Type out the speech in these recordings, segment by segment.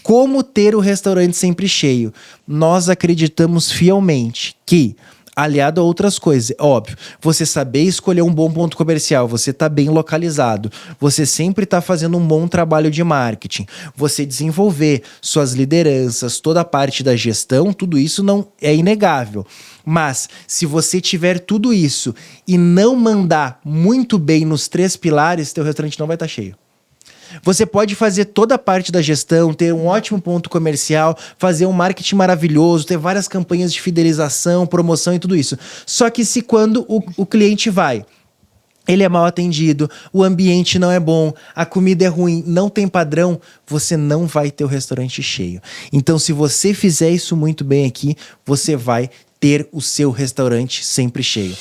Como ter o restaurante sempre cheio? Nós acreditamos fielmente que, aliado a outras coisas, óbvio, você saber escolher um bom ponto comercial, você tá bem localizado, você sempre tá fazendo um bom trabalho de marketing, você desenvolver suas lideranças, toda a parte da gestão, tudo isso não é inegável. Mas se você tiver tudo isso e não mandar muito bem nos 3 pilares, teu restaurante não vai estar cheio. Você pode fazer toda a parte da gestão, ter um ótimo ponto comercial, fazer um marketing maravilhoso, ter várias campanhas de fidelização, promoção e tudo isso. Só que se quando o cliente vai, ele é mal atendido, o ambiente não é bom, a comida é ruim, não tem padrão, você não vai ter o restaurante cheio. Então, se você fizer isso muito bem aqui, você vai ter o seu restaurante sempre cheio.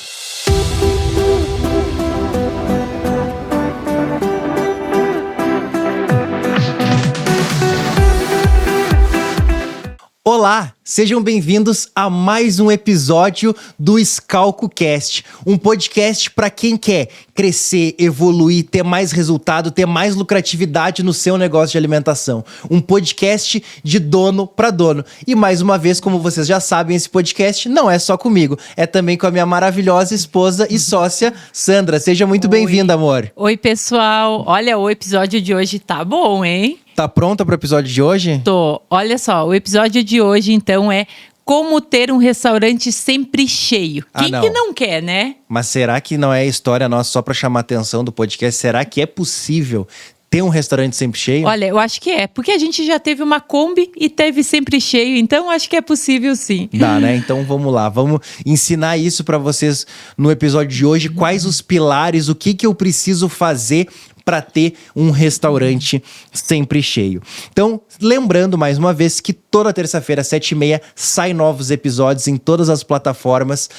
Olá, sejam bem-vindos a mais um episódio do ScalcoCast, um podcast para quem quer crescer, evoluir, ter mais resultado, ter mais lucratividade no seu negócio de alimentação. Um podcast de dono para dono. E mais uma vez, como vocês já sabem, esse podcast não é só comigo, é também com a minha maravilhosa esposa e sócia, Sandra. Seja muito bem-vinda, amor. Oi, pessoal. Olha, o episódio de hoje tá bom, hein? Tá pronta pro episódio de hoje? Tô. Olha só, o episódio de hoje, então, é como ter um restaurante sempre cheio. Quem que não quer, né? Mas será que não é história nossa só pra chamar a atenção do podcast? Será que é possível ter um restaurante sempre cheio? Olha, eu acho que é. Porque a gente já teve uma Kombi e teve sempre cheio. Então, acho que é possível sim. Dá, né? Então, vamos lá. Vamos ensinar isso pra vocês no episódio de hoje. Quais os pilares, o que eu preciso fazer para ter um restaurante sempre cheio. Então, lembrando mais uma vez que toda terça-feira, 7h30, sai novos episódios em todas as plataformas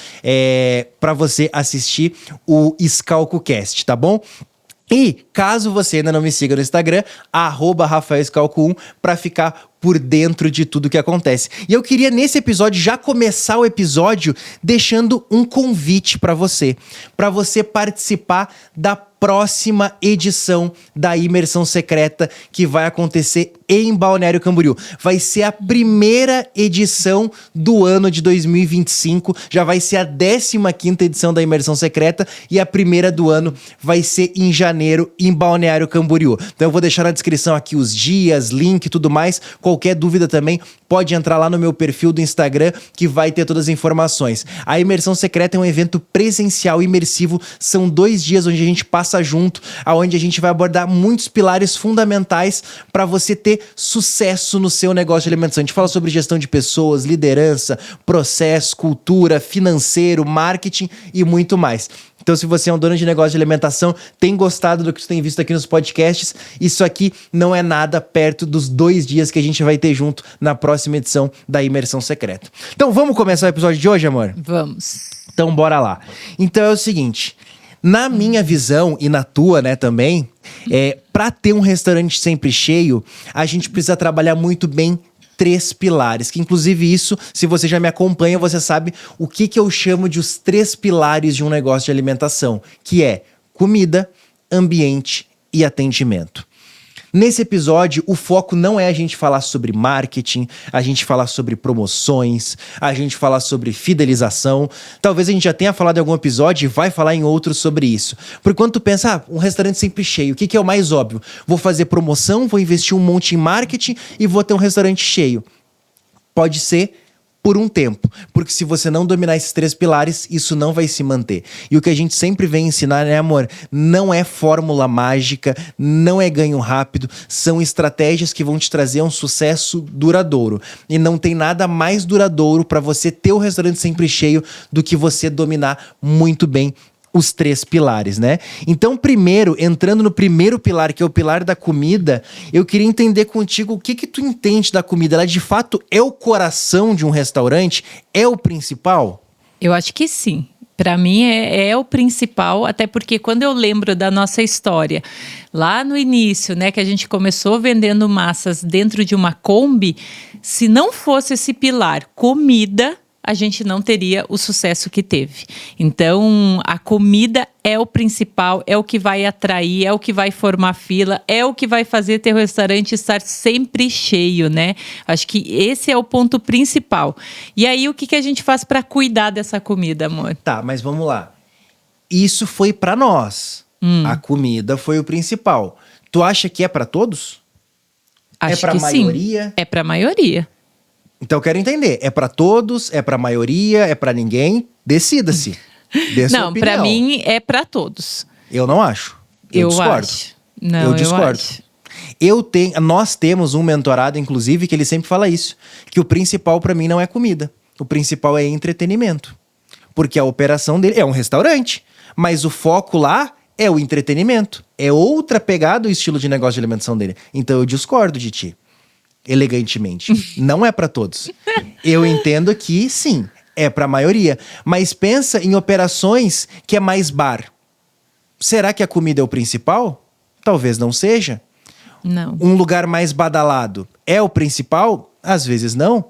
para você assistir o ScalcoCast, tá bom? E caso você ainda não me siga no Instagram, @RafaelScalco1, para ficar por dentro de tudo que acontece. E eu queria nesse episódio já começar o episódio deixando um convite para você participar da próxima edição da Imersão Secreta que vai acontecer em Balneário Camboriú. Vai ser a primeira edição do ano de 2025, já vai ser a 15ª edição da Imersão Secreta e a primeira do ano vai ser em janeiro em Balneário Camboriú. Então eu vou deixar na descrição aqui os dias, link e tudo mais. Qualquer dúvida também pode entrar lá no meu perfil do Instagram que vai ter todas as informações. A Imersão Secreta é um evento presencial imersivo, são 2 dias onde a gente passa junto, aonde a gente vai abordar muitos pilares fundamentais para você ter sucesso no seu negócio de alimentação. A gente fala sobre gestão de pessoas, liderança, processo, cultura, financeiro, marketing e muito mais. Então, se você é um dono de negócio de alimentação, tem gostado do que você tem visto aqui nos podcasts, isso aqui não é nada perto dos 2 dias que a gente vai ter junto na próxima edição da Imersão Secreta. Então, vamos começar o episódio de hoje, amor? Vamos. Então, bora lá. Então, é o seguinte, na minha visão e na tua, né, também, para ter um restaurante sempre cheio, a gente precisa trabalhar muito bem 3 pilares, que inclusive isso, se você já me acompanha, você sabe o que eu chamo de os 3 pilares de um negócio de alimentação, que é comida, ambiente e atendimento. Nesse episódio, o foco não é a gente falar sobre marketing, a gente falar sobre promoções, a gente falar sobre fidelização. Talvez a gente já tenha falado em algum episódio e vai falar em outros sobre isso. Por quando tu pensa, um restaurante sempre cheio, o que é o mais óbvio? Vou fazer promoção, vou investir um monte em marketing e vou ter um restaurante cheio. Pode ser por um tempo, porque se você não dominar esses 3 pilares, isso não vai se manter. E o que a gente sempre vem ensinar, né, amor? Não é fórmula mágica, não é ganho rápido, são estratégias que vão te trazer um sucesso duradouro. E não tem nada mais duradouro para você ter o restaurante sempre cheio do que você dominar muito bem os 3 pilares, né? Então, primeiro, entrando no primeiro pilar, que é o pilar da comida, eu queria entender contigo o que tu entende da comida. Ela, de fato, é o coração de um restaurante? É o principal? Eu acho que sim. Para mim é o principal, até porque quando eu lembro da nossa história, lá no início, né, que a gente começou vendendo massas dentro de uma Kombi, se não fosse esse pilar, comida, a gente não teria o sucesso que teve. Então, a comida é o principal, é o que vai atrair, é o que vai formar fila, é o que vai fazer teu restaurante estar sempre cheio, né? Acho que esse é o ponto principal. E aí, o que a gente faz para cuidar dessa comida, amor? Tá, mas vamos lá. Isso foi pra nós. A comida foi o principal. Tu acha que é pra todos? Acho é pra que maioria? Sim. É pra maioria. Então eu quero entender. É pra todos? É pra maioria? É pra ninguém? Decida-se. Dê sua Não, opinião. pra mim é pra todos. Eu não acho. Eu discordo. Acho. Não, eu discordo. acho. Nós temos um mentorado, inclusive, que ele sempre fala isso. Que o principal pra mim não é comida. O principal é entretenimento. Porque a operação dele é um restaurante. Mas o foco lá é o entretenimento. É outra pegada o estilo de negócio de alimentação dele. Então eu discordo de ti. Elegantemente. Não é pra todos. Eu entendo que, sim, é pra maioria. Mas pensa em operações que é mais bar. Será que a comida é o principal? Talvez não seja. Não. Um lugar mais badalado é o principal? Às vezes não.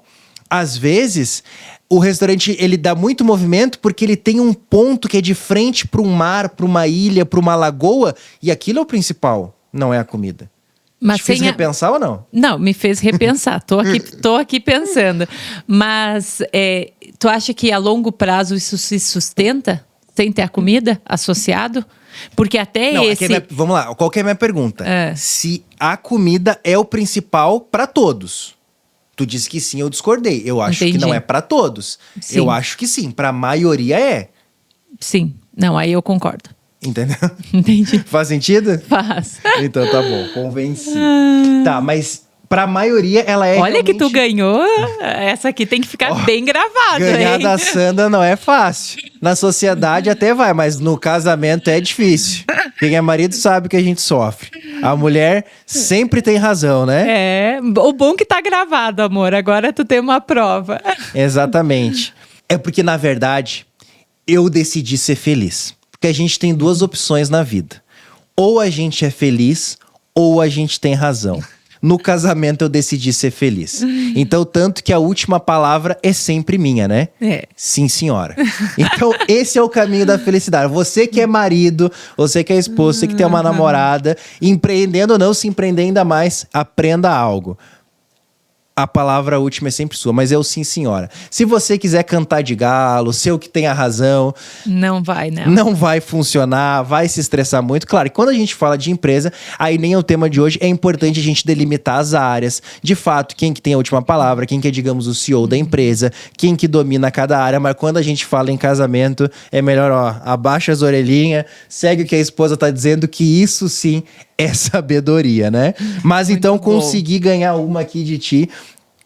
Às vezes, o restaurante ele dá muito movimento porque ele tem um ponto que é de frente para um mar, para uma ilha, para uma lagoa, e aquilo é o principal, não é a comida. Mas Te fiz repensar ou não? Não, me fez repensar. Tô aqui pensando. Mas tu acha que a longo prazo isso se sustenta sem ter a comida associado? Porque até Não, esse... vamos lá, qual que é a minha pergunta? É. Se a comida é o principal para todos. Tu disse que sim, eu discordei. Eu acho Entendi. que não é para todos. Sim. Eu acho que sim, para a maioria é. Sim. Não, aí eu concordo. Entendeu? Entendi. Faz sentido? Faz. Então tá bom, convenci. Tá, mas pra maioria ela é Olha que tu realmente... ganhou. Essa aqui tem que ficar bem gravado, Ganhar hein? da Sandra não é fácil. Na sociedade até vai, mas no casamento é difícil. Quem é marido sabe que a gente sofre. A mulher sempre tem razão, né? É, o bom que tá gravado, amor. Agora tu tem uma prova. Exatamente. É porque, na verdade, eu decidi ser feliz. Porque a gente tem duas opções na vida. Ou a gente é feliz, ou a gente tem razão. No casamento eu decidi ser feliz. Então, tanto que a última palavra é sempre minha, né? É. Sim, senhora. Então, esse é o caminho da felicidade. Você que é marido, você que é esposo, você que tem uma namorada, empreendendo ou não, se empreender ainda mais, aprenda algo. A palavra última é sempre sua, mas é o sim, senhora. Se você quiser cantar de galo, ser o que tem a razão... Não vai, não. Não vai funcionar, vai se estressar muito. Claro, e quando a gente fala de empresa, aí nem é o tema de hoje, é importante a gente delimitar as áreas. De fato, quem que tem a última palavra, quem que é, digamos, o CEO da empresa, quem que domina cada área. Mas quando a gente fala em casamento, é melhor, abaixa as orelhinhas, segue o que a esposa tá dizendo, que isso sim é sabedoria, né? Mas Muito então, bom. consegui ganhar uma aqui de ti,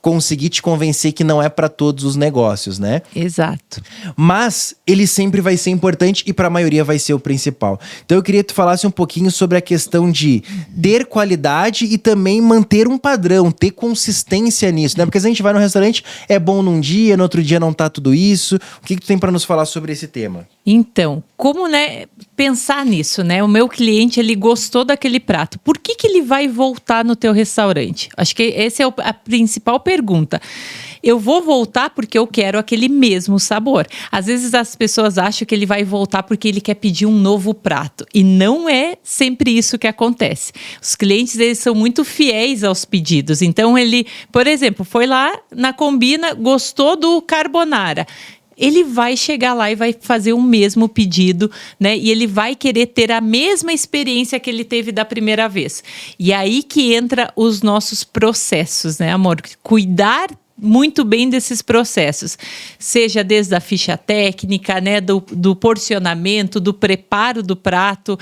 consegui te convencer que não é para todos os negócios, né? Exato. Mas ele sempre vai ser importante e para a maioria vai ser o principal. Então eu queria que tu falasse um pouquinho sobre a questão de ter qualidade e também manter um padrão, ter consistência nisso, né? Porque se a gente vai no restaurante, é bom num dia, no outro dia não tá tudo isso. O que tu tem para nos falar sobre esse tema? Então, como, né, pensar nisso, né? O meu cliente, ele gostou daquele prato. Por que ele vai voltar no teu restaurante? Acho que essa é a principal pergunta. Eu vou voltar porque eu quero aquele mesmo sabor. Às vezes as pessoas acham que ele vai voltar porque ele quer pedir um novo prato. E não é sempre isso que acontece. Os clientes, eles são muito fiéis aos pedidos. Então, ele, por exemplo, foi lá na Combina, gostou do carbonara. Ele vai chegar lá e vai fazer o mesmo pedido, né? E ele vai querer ter a mesma experiência que ele teve da primeira vez. E aí que entra os nossos processos, né, amor? Cuidar muito bem desses processos, seja desde a ficha técnica, né, do porcionamento, do preparo do prato.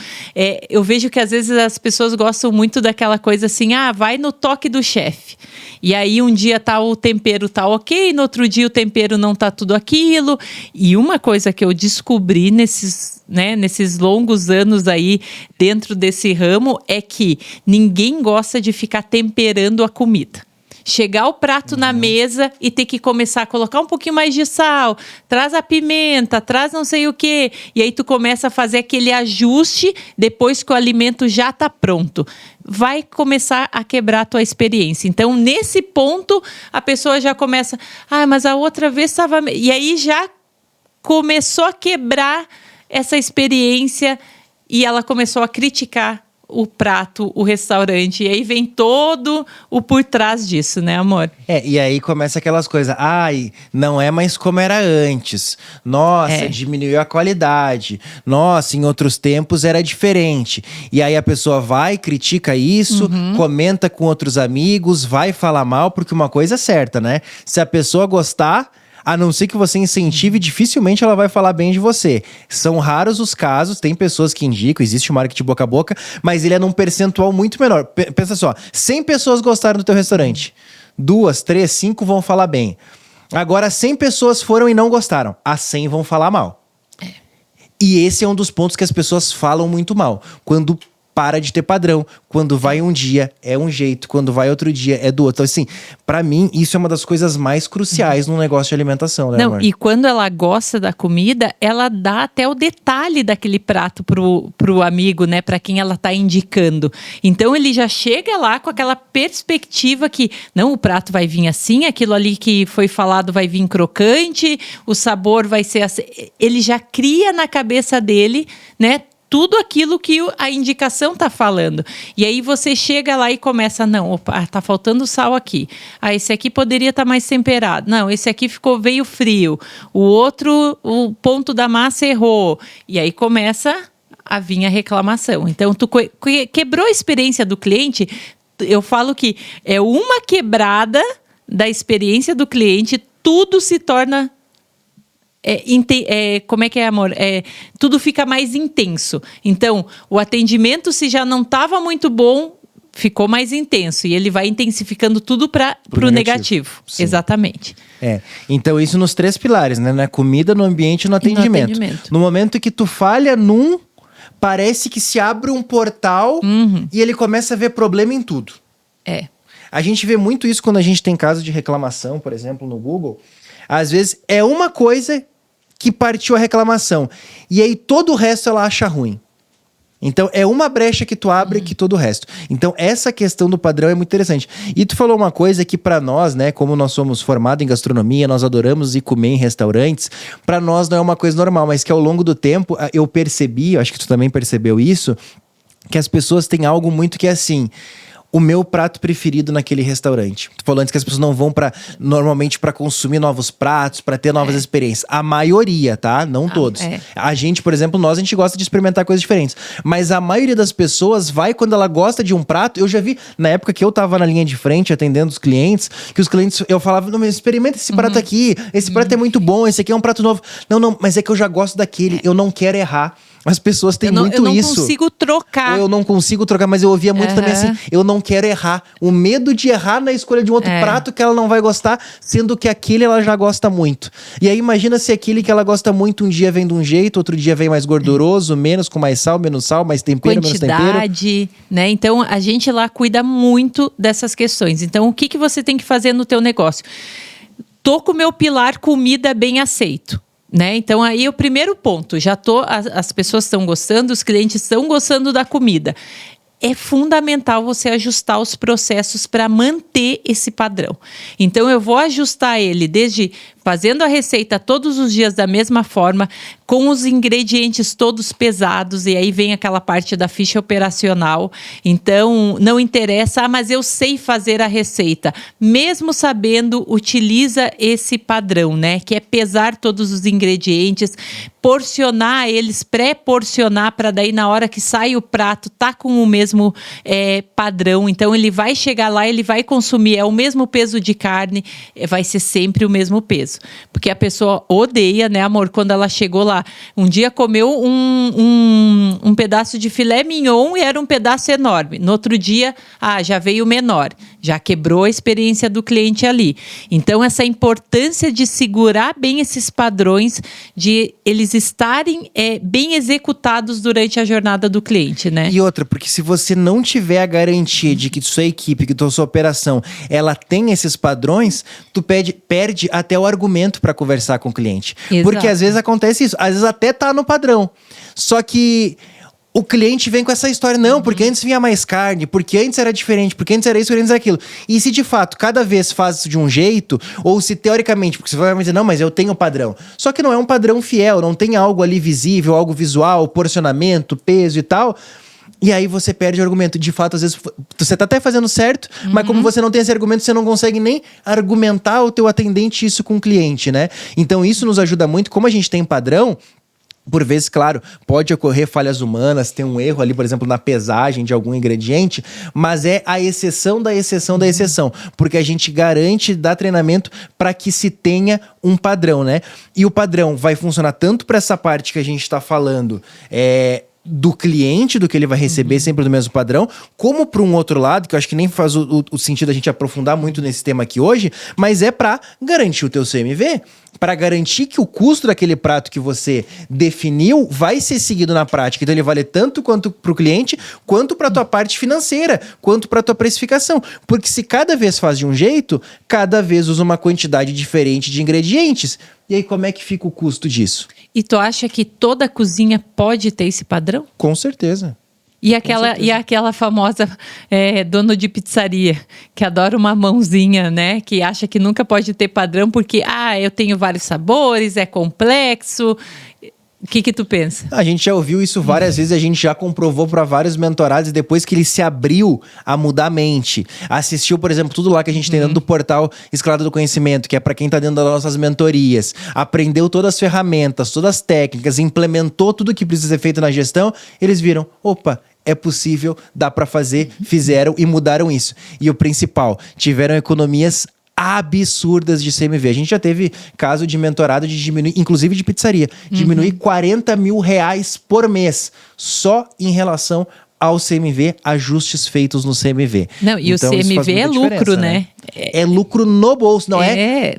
Eu vejo que às vezes as pessoas gostam muito daquela coisa assim, vai no toque do chefe. E aí um dia tá o tempero tá ok, no outro dia o tempero não tá tudo aquilo. E uma coisa que eu descobri nesses longos anos aí dentro desse ramo é que ninguém gosta de ficar temperando a comida. Chegar o prato na mesa e ter que começar a colocar um pouquinho mais de sal, traz a pimenta, traz não sei o quê. E aí tu começa a fazer aquele ajuste depois que o alimento já tá pronto. vai começar a quebrar a tua experiência. Então, nesse ponto, a pessoa já começa, mas a outra vez estava... E aí já começou a quebrar essa experiência e ela começou a criticar o prato, o restaurante, e aí vem todo o por trás disso, né, amor? E aí começa aquelas coisas, não é mais como era antes, nossa, diminuiu a qualidade, nossa, em outros tempos era diferente, e aí a pessoa vai, critica isso, comenta com outros amigos, vai falar mal, porque uma coisa é certa, né, se a pessoa gostar, a não ser que você incentive, dificilmente ela vai falar bem de você. São raros os casos, tem pessoas que indicam, existe o marketing boca a boca, mas ele é num percentual muito menor. Pensa só, 100 pessoas gostaram do teu restaurante. 2, 3, 5 vão falar bem. Agora, 100 pessoas foram e não gostaram. As 100 vão falar mal. E esse é um dos pontos que as pessoas falam muito mal. Quando para de ter padrão. Quando vai um dia, é um jeito. Quando vai outro dia, é do outro. Então, assim, pra mim, isso é uma das coisas mais cruciais num negócio de alimentação, né, amor? E quando ela gosta da comida, ela dá até o detalhe daquele prato pro amigo, né? Pra quem ela tá indicando. Então, ele já chega lá com aquela perspectiva que, não, o prato vai vir assim, aquilo ali que foi falado vai vir crocante, o sabor vai ser assim. Ele já cria na cabeça dele, né? Tudo aquilo que a indicação tá falando. E aí você chega lá e começa, tá faltando sal aqui. Esse aqui poderia estar mais temperado. Não, esse aqui veio frio. O outro, o ponto da massa errou. E aí começa a vir a reclamação. Então, tu quebrou a experiência do cliente. Eu falo que é uma quebrada da experiência do cliente, tudo se torna... como é que é, amor? Tudo fica mais intenso. Então, o atendimento, se já não estava muito bom, ficou mais intenso. E ele vai intensificando tudo para o negativo. Exatamente. Então, isso nos 3 pilares, né? Na comida, no ambiente e no atendimento. No momento que tu falha num, parece que se abre um portal e ele começa a ver problema em tudo. A gente vê muito isso quando a gente tem caso de reclamação, por exemplo, no Google. Às vezes, é uma coisa que partiu a reclamação. E aí todo o resto ela acha ruim. Então é uma brecha que tu abre que todo o resto. Então essa questão do padrão é muito interessante. E tu falou uma coisa que pra nós, né, como nós somos formados em gastronomia, nós adoramos ir comer em restaurantes, pra nós não é uma coisa normal, mas que ao longo do tempo eu percebi, acho que tu também percebeu isso, que as pessoas têm algo muito que é assim... O meu prato preferido naquele restaurante. Tu falou antes que as pessoas não vão normalmente para consumir novos pratos, para ter novas experiências. A maioria, tá? Não todos. A gente, por exemplo, a gente gosta de experimentar coisas diferentes. Mas a maioria das pessoas vai quando ela gosta de um prato. Eu já vi, na época que eu tava na linha de frente atendendo os clientes, que os clientes, eu falava, não, mas experimenta esse prato aqui. Esse prato é muito bom, esse aqui é um prato novo. Não, mas é que eu já gosto daquele. Eu não quero errar. As pessoas têm muito isso. Eu não consigo trocar. Eu não consigo trocar, mas eu ouvia muito também assim, eu não quero errar. O medo de errar na escolha de um outro prato que ela não vai gostar, sendo que aquele ela já gosta muito. E aí imagina se aquele que ela gosta muito um dia vem de um jeito, outro dia vem mais gorduroso, menos, com mais sal, menos sal, mais tempero, menos tempero. Quantidade, né? Então a gente lá cuida muito dessas questões. Então o que você tem que fazer no teu negócio? Tô com o meu pilar comida bem aceito. Né? Então aí o primeiro ponto, as pessoas estão gostando, os clientes estão gostando da comida. É fundamental você ajustar os processos para manter esse padrão. Então eu vou ajustar ele desde fazendo a receita todos os dias da mesma forma, com os ingredientes todos pesados, e aí vem aquela parte da ficha operacional. Então, não interessa, mas eu sei fazer a receita. Mesmo sabendo, utiliza esse padrão, né? Que é pesar todos os ingredientes, porcionar eles, pré-porcionar, para daí na hora que sai o prato, tá com o mesmo padrão. Então, ele vai chegar lá, ele vai consumir, é o mesmo peso de carne, vai ser sempre o mesmo peso. Porque a pessoa odeia, né, amor, quando ela chegou lá. Um dia comeu um pedaço de filé mignon e era um pedaço enorme. No outro dia, já veio menor. Já quebrou a experiência do cliente ali. Então, essa importância de segurar bem esses padrões, de eles estarem bem executados durante a jornada do cliente, né? E outra, porque se você não tiver a garantia de que sua equipe, que sua operação, ela tem esses padrões, tu perde até o argumento para conversar com o cliente. Exato. Porque às vezes acontece isso. Às vezes até tá no padrão. Só que o cliente vem com essa história, não, porque antes vinha mais carne, porque antes era diferente, porque antes era isso, porque antes era aquilo. E se de fato cada vez faz isso de um jeito, ou se teoricamente, porque você vai dizer, não, mas eu tenho padrão. Só que não é um padrão fiel, não tem algo ali visível, algo visual, porcionamento, peso e tal. E aí você perde o argumento. De fato, às vezes, você tá até fazendo certo, mas como você não tem esse argumento, você não consegue nem argumentar o teu atendente isso com o cliente, né? Então isso nos ajuda muito, como a gente tem padrão. Por vezes, claro, pode ocorrer falhas humanas, tem um erro ali, por exemplo, na pesagem de algum ingrediente, mas é a exceção da exceção da exceção, porque a gente garante, dá treinamento para que se tenha um padrão, né? E o padrão vai funcionar tanto para essa parte que a gente está falando, do cliente, do que ele vai receber sempre do mesmo padrão, como para um outro lado, que eu acho que nem faz o sentido a gente aprofundar muito nesse tema aqui hoje, mas é para garantir o teu CMV, para garantir que o custo daquele prato que você definiu vai ser seguido na prática. Então ele vale tanto quanto para o cliente, quanto para a tua parte financeira, quanto para a tua precificação. Porque se cada vez faz de um jeito, cada vez usa uma quantidade diferente de ingredientes. E aí como é que fica o custo disso? E tu acha que toda cozinha pode ter esse padrão? Com certeza. E aquela famosa dono de pizzaria, que adora uma mãozinha, né? Que acha que nunca pode ter padrão porque, eu tenho vários sabores, é complexo. O que tu pensa? A gente já ouviu isso várias vezes, a gente já comprovou para vários mentorados, e depois que ele se abriu a mudar a mente, assistiu, por exemplo, tudo lá que a gente tem dentro do portal Escalada do Conhecimento, que é para quem tá dentro das nossas mentorias, aprendeu todas as ferramentas, todas as técnicas, implementou tudo que precisa ser feito na gestão, eles viram, opa, é possível, dá para fazer, fizeram e mudaram isso. E o principal, tiveram economias absurdas de CMV. A gente já teve caso de mentorado de diminuir, inclusive de pizzaria, diminuir R$40 mil por mês, só em relação ao CMV, ajustes feitos no CMV. Não, e então, o CMV é lucro, né? É lucro no bolso, não é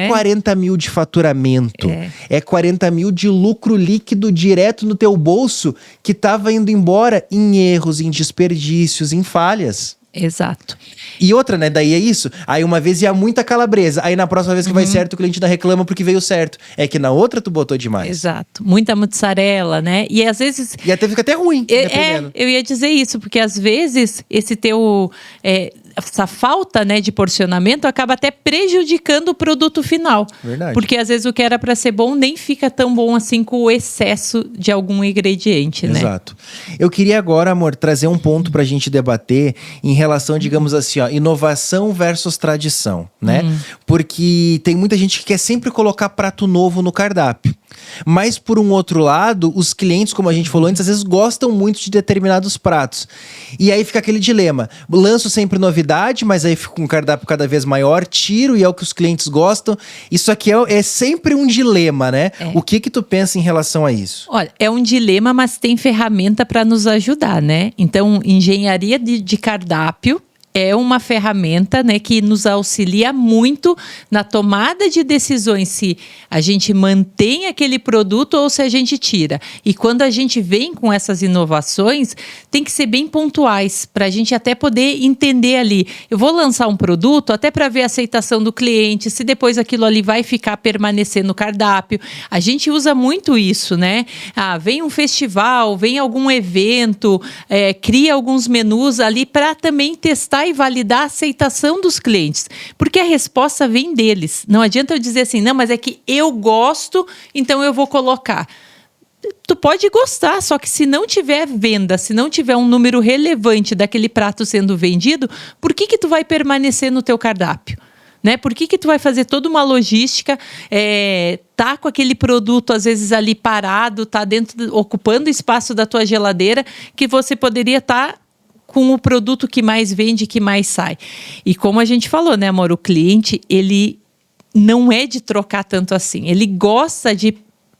40 mil de faturamento, é 40 mil de lucro líquido direto no teu bolso que estava indo embora em erros, em desperdícios, em falhas. Exato. E outra, né? Daí é isso. Aí uma vez ia muita calabresa. Aí na próxima vez que vai certo, o cliente ainda reclama porque veio certo. É que na outra tu botou demais. Exato. Muita mussarela, né? E às vezes... E até fica até ruim, dependendo. Eu ia dizer isso, porque às vezes esse teu... essa falta, né, de porcionamento acaba até prejudicando o produto final. Verdade. Porque às vezes o que era para ser bom nem fica tão bom assim com o excesso de algum ingrediente, né? Exato. Eu queria agora, amor, trazer um ponto pra gente debater em relação, digamos assim, inovação versus tradição, né? Porque tem muita gente que quer sempre colocar prato novo no cardápio. Mas, por um outro lado, os clientes, como a gente falou antes, às vezes gostam muito de determinados pratos. E aí fica aquele dilema. Lanço sempre novidade, mas aí fica um cardápio cada vez maior, tiro e é o que os clientes gostam. Isso aqui é sempre um dilema, né? O que tu pensa em relação a isso? Olha, é um dilema, mas tem ferramenta para nos ajudar, né? Então, engenharia de cardápio é uma ferramenta, né, que nos auxilia muito na tomada de decisões se a gente mantém aquele produto ou se a gente tira. E quando a gente vem com essas inovações, tem que ser bem pontuais, para a gente até poder entender ali. Eu vou lançar um produto até para ver a aceitação do cliente, se depois aquilo ali vai permanecer no cardápio. A gente usa muito isso, né? Vem um festival, vem algum evento, cria alguns menus ali para também testar e validar a aceitação dos clientes, porque a resposta vem deles. Não adianta eu dizer assim, não, mas é que eu gosto, então eu vou colocar. Tu pode gostar, só que se não tiver venda, se não tiver um número relevante daquele prato sendo vendido, por que tu vai permanecer no teu cardápio? Né? Por que tu vai fazer toda uma logística, tá com aquele produto às vezes ali parado, tá ocupando o espaço da tua geladeira, que você poderia estar com o produto que mais vende, que mais sai. E como a gente falou, né, amor? O cliente, ele não é de trocar tanto assim. Ele gosta de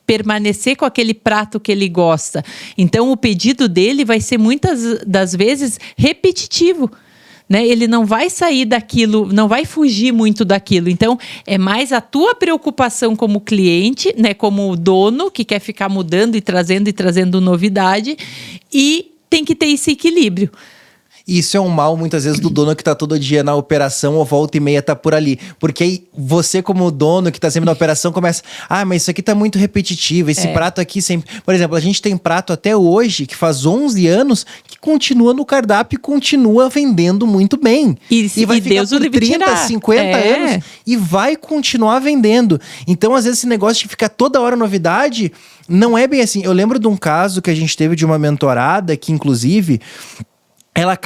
permanecer com aquele prato que ele gosta. Então, o pedido dele vai ser muitas das vezes repetitivo. Né? Ele não vai sair daquilo, não vai fugir muito daquilo. Então, é mais a tua preocupação como cliente, né, como dono, que quer ficar mudando e trazendo novidade, e tem que ter esse equilíbrio. Isso é um mal, muitas vezes, do dono que tá todo dia na operação ou volta e meia tá por ali. Porque aí você, como dono que tá sempre na operação, começa... mas isso aqui tá muito repetitivo, esse prato aqui sempre... Por exemplo, a gente tem prato até hoje, que faz 11 anos, que continua no cardápio e continua vendendo muito bem. E vai ficar Deus o por livre 30, tirar. 50 anos e vai continuar vendendo. Então, às vezes, esse negócio de ficar toda hora novidade, não é bem assim. Eu lembro de um caso que a gente teve de uma mentorada que, inclusive... Ela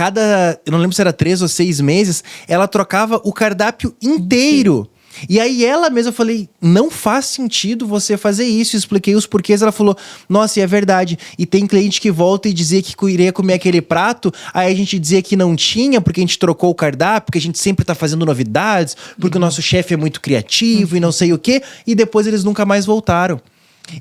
eu não lembro se era 3 ou 6 meses, ela trocava o cardápio inteiro. E aí ela mesma, eu falei, não faz sentido você fazer isso. Eu expliquei os porquês, ela falou, nossa, e é verdade. E tem cliente que volta e dizia que iria comer aquele prato, aí a gente dizia que não tinha, porque a gente trocou o cardápio, porque a gente sempre tá fazendo novidades, porque o nosso chefe é muito criativo e não sei o quê, e depois eles nunca mais voltaram.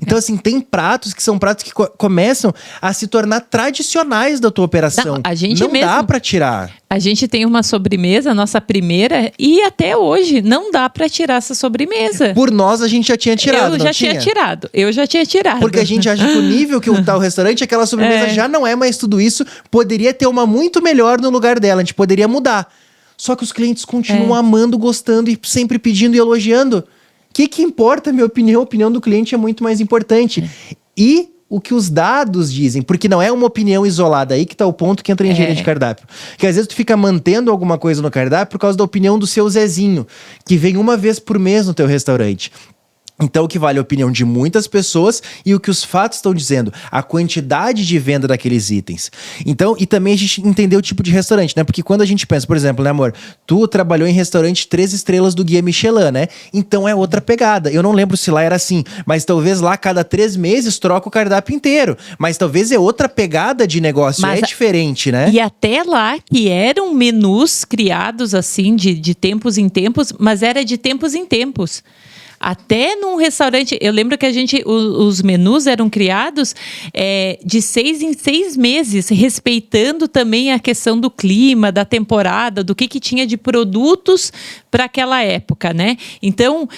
Então, assim, tem pratos que são pratos que começam a se tornar tradicionais da tua operação. Não, a gente não mesmo, dá pra tirar. A gente tem uma sobremesa, a nossa primeira, e até hoje não dá pra tirar essa sobremesa. Por nós, a gente já tinha tirado, Eu já tinha tirado. Porque a gente acha que o nível que tá o restaurante, aquela sobremesa já não é mais tudo isso. Poderia ter uma muito melhor no lugar dela. A gente poderia mudar. Só que os clientes continuam amando, gostando e sempre pedindo e elogiando. O que importa, minha opinião? A opinião do cliente é muito mais importante. E o que os dados dizem, porque não é uma opinião isolada, aí que tá o ponto que entra em engenharia de cardápio. Que às vezes tu fica mantendo alguma coisa no cardápio por causa da opinião do seu Zezinho, que vem uma vez por mês no teu restaurante. Então, o que vale é a opinião de muitas pessoas e o que os fatos estão dizendo, a quantidade de venda daqueles itens. Então, e também a gente entender o tipo de restaurante, né? Porque quando a gente pensa, por exemplo, né, amor? Tu trabalhou em restaurante 3 estrelas do Guia Michelin, né? Então é outra pegada. Eu não lembro se lá era assim, mas talvez lá cada 3 meses troca o cardápio inteiro. Mas talvez é outra pegada de negócio, mas é diferente, né? E até lá que eram menus criados assim, de tempos em tempos, mas era de tempos em tempos. Até num restaurante, eu lembro que os menus eram criados de 6 em 6 meses, respeitando também a questão do clima, da temporada, do que tinha de produtos para aquela época, né? Então,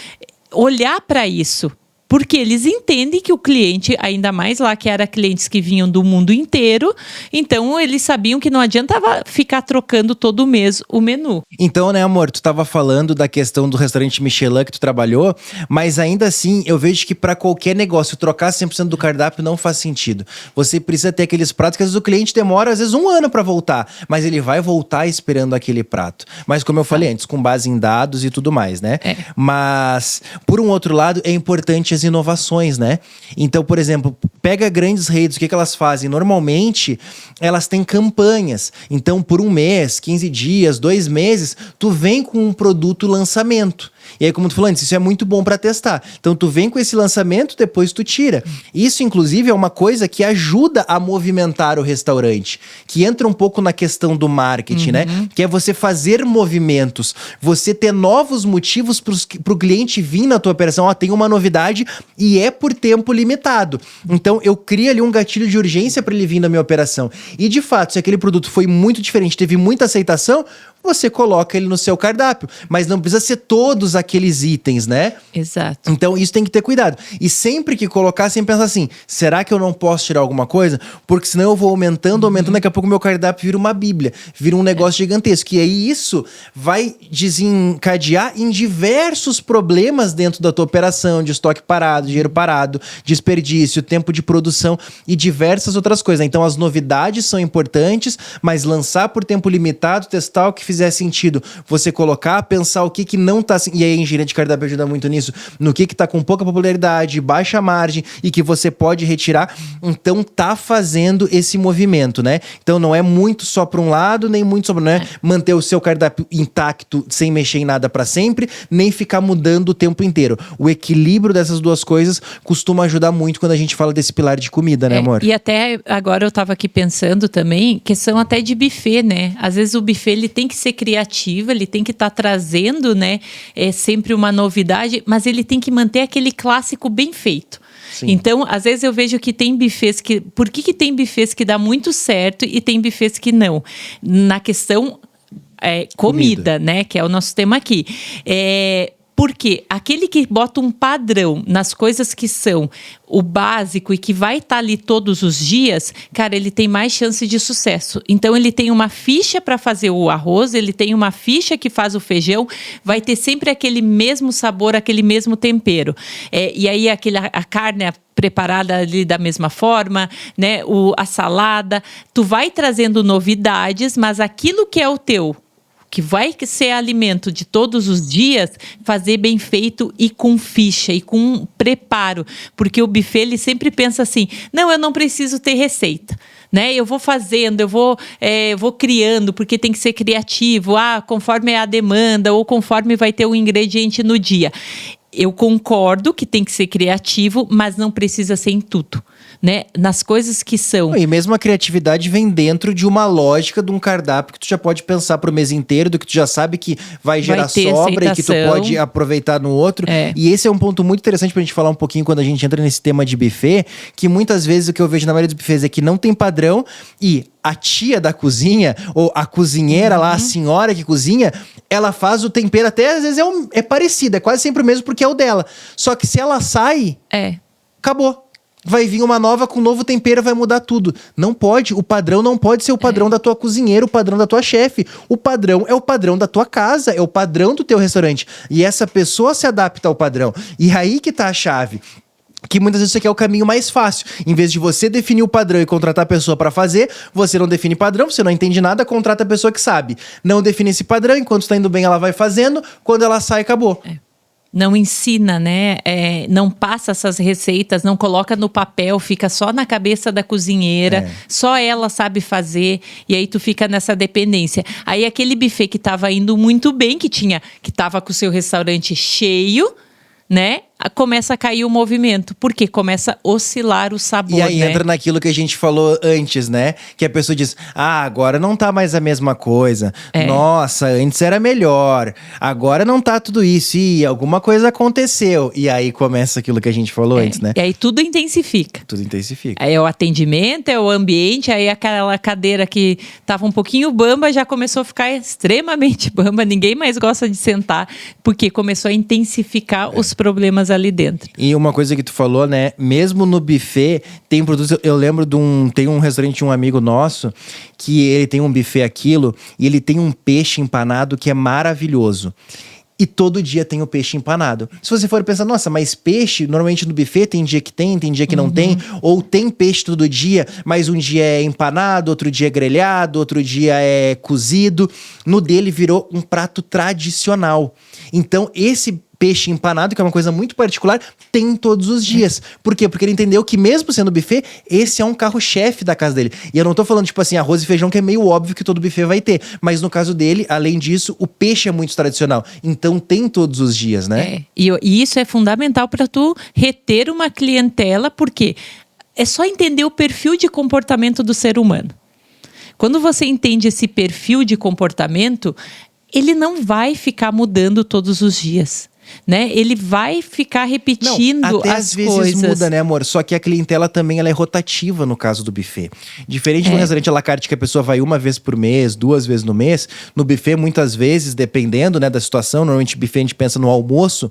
olhar para isso. Porque eles entendem que o cliente, ainda mais lá que eram clientes que vinham do mundo inteiro, então eles sabiam que não adiantava ficar trocando todo mês o menu. Então, né, amor, tu tava falando da questão do restaurante Michelin que tu trabalhou, mas ainda assim, eu vejo que para qualquer negócio, trocar 100% do cardápio não faz sentido. Você precisa ter aqueles pratos que às vezes o cliente demora, às vezes 1 ano para voltar, mas ele vai voltar esperando aquele prato. Mas como eu falei antes, com base em dados e tudo mais, né? Mas, por um outro lado, é importante as inovações, né? Então, por exemplo, pega grandes redes, o que elas fazem? Normalmente, elas têm campanhas. Então, por 1 mês, 15 dias, 2 meses, tu vem com um produto lançamento. E aí, como tu falou antes, isso é muito bom para testar. Então, tu vem com esse lançamento, depois tu tira. Isso, inclusive, é uma coisa que ajuda a movimentar o restaurante. Que entra um pouco na questão do marketing, né? Que é você fazer movimentos. Você ter novos motivos pro cliente vir na tua operação. Ó, tem uma novidade e é por tempo limitado. Então, eu crio ali um gatilho de urgência para ele vir na minha operação. E, de fato, se aquele produto foi muito diferente, teve muita aceitação, você coloca ele no seu cardápio. Mas não precisa ser todos aqueles itens, né? Exato. Então, isso tem que ter cuidado. E sempre que colocar, sempre pensar assim, será que eu não posso tirar alguma coisa? Porque senão eu vou aumentando, daqui a pouco meu cardápio vira uma bíblia, vira um negócio gigantesco. E aí isso vai desencadear em diversos problemas dentro da tua operação, de estoque parado, dinheiro parado, desperdício, tempo de produção e diversas outras coisas. Então, as novidades são importantes, mas lançar por tempo limitado, testar o que fizer sentido, você colocar, pensar o que não tá... E aí a engenharia de cardápio ajuda muito nisso, no que tá com pouca popularidade, baixa margem e que você pode retirar. Então tá fazendo esse movimento, né? Então não é muito só para um lado, nem muito só para... Não é manter o seu cardápio intacto, sem mexer em nada para sempre, nem ficar mudando o tempo inteiro. O equilíbrio dessas duas coisas costuma ajudar muito quando a gente fala desse pilar de comida, né, amor? E até agora eu tava aqui pensando também, questão até de buffet, né? Às vezes o buffet, ele tem que ser criativo, ele tem que estar trazendo, né, sempre uma novidade, mas ele tem que manter aquele clássico bem feito. Sim. Então, às vezes eu vejo que tem buffets que... Por que tem buffets que dá muito certo e tem buffets que não? Na questão comida, né, que é o nosso tema aqui. Porque aquele que bota um padrão nas coisas que são o básico e que vai estar ali todos os dias, cara, ele tem mais chance de sucesso. Então, ele tem uma ficha para fazer o arroz, ele tem uma ficha que faz o feijão, vai ter sempre aquele mesmo sabor, aquele mesmo tempero. E aí, a carne preparada ali da mesma forma, né? A salada. Tu vai trazendo novidades, mas aquilo que é o teu, que vai ser alimento de todos os dias, fazer bem feito e com ficha e com preparo. Porque o buffet, ele sempre pensa assim, não, eu não preciso ter receita. Né? Eu vou fazendo, eu vou criando, porque tem que ser criativo, conforme é a demanda ou conforme vai ter o ingrediente no dia. Eu concordo que tem que ser criativo, mas não precisa ser em tudo. Né? Nas coisas que são... E mesmo a criatividade vem dentro de uma lógica de um cardápio que tu já pode pensar pro mês inteiro, do que tu já sabe que vai gerar sobra e que tu pode aproveitar no outro. E esse é um ponto muito interessante pra gente falar um pouquinho quando a gente entra nesse tema de buffet, que muitas vezes o que eu vejo na maioria dos buffets é que não tem padrão e a tia da cozinha, ou a cozinheira lá, a senhora que cozinha, ela faz o tempero até às vezes é parecido, é quase sempre o mesmo porque é o dela. Só que se ela sai, acabou. Vai vir uma nova com um novo tempero, vai mudar tudo. Não pode, o padrão não pode ser o padrão da tua cozinheira, o padrão da tua chefe. O padrão é o padrão da tua casa, é o padrão do teu restaurante. E essa pessoa se adapta ao padrão. E aí que tá a chave. Que muitas vezes você quer o caminho mais fácil. Em vez de você definir o padrão e contratar a pessoa pra fazer, você não define padrão, você não entende nada, contrata a pessoa que sabe. Não define esse padrão, enquanto está indo bem ela vai fazendo, quando ela sai, acabou. Não ensina, né? Não passa essas receitas, não coloca no papel, fica só na cabeça da cozinheira, só ela sabe fazer, e aí tu fica nessa dependência. Aí aquele buffet que estava indo muito bem, que estava com o seu restaurante cheio, né? Começa a cair o movimento, porque começa a oscilar o sabor, e aí né? Entra naquilo que a gente falou antes, né? Que a pessoa diz, agora não tá mais a mesma coisa. Nossa, antes era melhor. Agora não tá tudo isso. Ih, alguma coisa aconteceu. E aí começa aquilo que a gente falou antes, né? E aí tudo intensifica. Tudo intensifica. Aí é o atendimento, é o ambiente, aí aquela cadeira que tava um pouquinho bamba já começou a ficar extremamente bamba. Ninguém mais gosta de sentar, porque começou a intensificar os problemas ali dentro. E uma coisa que tu falou, né? Mesmo no buffet, tem produtos... Eu lembro tem um restaurante de um amigo nosso, que ele tem um buffet aquilo, e ele tem um peixe empanado que é maravilhoso. E todo dia tem o peixe empanado. Se você for pensar, nossa, mas peixe, normalmente no buffet tem dia que tem dia que não tem. Ou tem peixe todo dia, mas um dia é empanado, outro dia é grelhado, outro dia é cozido. No dele virou um prato tradicional. Então, esse peixe empanado, que é uma coisa muito particular, tem todos os dias. Por quê? Porque ele entendeu que mesmo sendo buffet, esse é um carro-chefe da casa dele. E eu não tô falando, tipo assim, arroz e feijão, que é meio óbvio que todo buffet vai ter. Mas no caso dele, além disso, o peixe é muito tradicional. Então tem todos os dias, né? E isso é fundamental para tu reter uma clientela, porque é só entender o perfil de comportamento do ser humano. Quando você entende esse perfil de comportamento, ele não vai ficar mudando todos os dias. Né? Ele vai ficar repetindo até as às vezes coisas. Muda, né, amor? Só que a clientela também ela é rotativa no caso do buffet. Diferente do restaurante à la carte, que a pessoa vai uma vez por mês, 2 vezes no mês, no buffet muitas vezes, dependendo, né, da situação, normalmente buffet a gente pensa no almoço,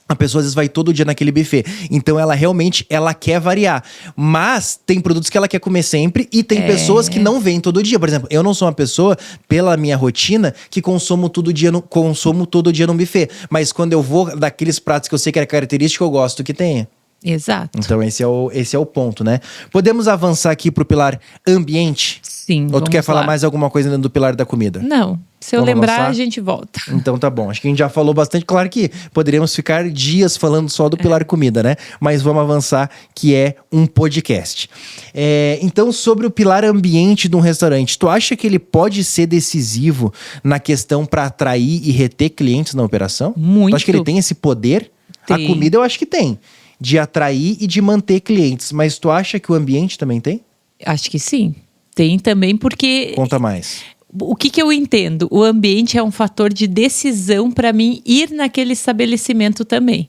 a pessoa às vezes vai todo dia naquele buffet. Então ela realmente quer variar. Mas tem produtos que ela quer comer sempre e tem pessoas que não vêm todo dia. Por exemplo, eu não sou uma pessoa, pela minha rotina, que consumo todo dia no buffet. Mas quando eu vou daqueles pratos que eu sei que é característico, eu gosto que tenha. Exato. Então esse é o ponto, né? Podemos avançar aqui pro pilar ambiente? Sim. Ou tu quer falar mais alguma coisa dentro do pilar da comida? Não. Se eu Vamos lembrar, avançar? a gente volta. Então tá bom. Acho que a gente já falou bastante. Claro que poderíamos ficar dias falando só do pilar comida, né? Mas vamos avançar, que é um podcast. Então, sobre o pilar ambiente de um restaurante, tu acha que ele pode ser decisivo na questão para atrair e reter clientes na operação? Muito. Tu acha que ele tem esse poder? Tem. A comida eu acho que tem. De atrair e de manter clientes. Mas tu acha que o ambiente também tem? Acho que sim. Tem também porque... Conta mais. o que eu entendo? O ambiente é um fator de decisão para mim ir naquele estabelecimento também.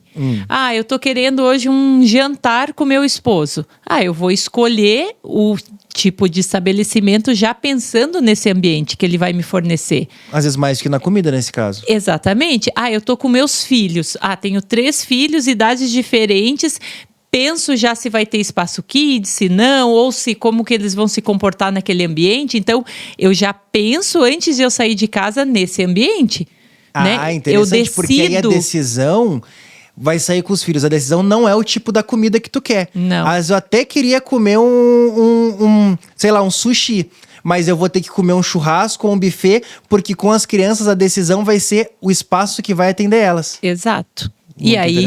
Eu tô querendo hoje um jantar com meu esposo. Eu vou escolher o tipo de estabelecimento já pensando nesse ambiente que ele vai me fornecer. Às vezes mais que na comida, nesse caso. Exatamente. Eu tô com meus filhos. Tenho 3 filhos, idades diferentes. Penso já se vai ter espaço kids, se não, ou se como que eles vão se comportar naquele ambiente. Então, eu já penso antes de eu sair de casa nesse ambiente. Né? Interessante, porque aí a decisão vai sair com os filhos. A decisão não é o tipo da comida que tu quer. Não. Mas eu até queria comer sei lá, um sushi. Mas eu vou ter que comer um churrasco ou um buffet, porque com as crianças a decisão vai ser o espaço que vai atender elas. Exato. Muito e aí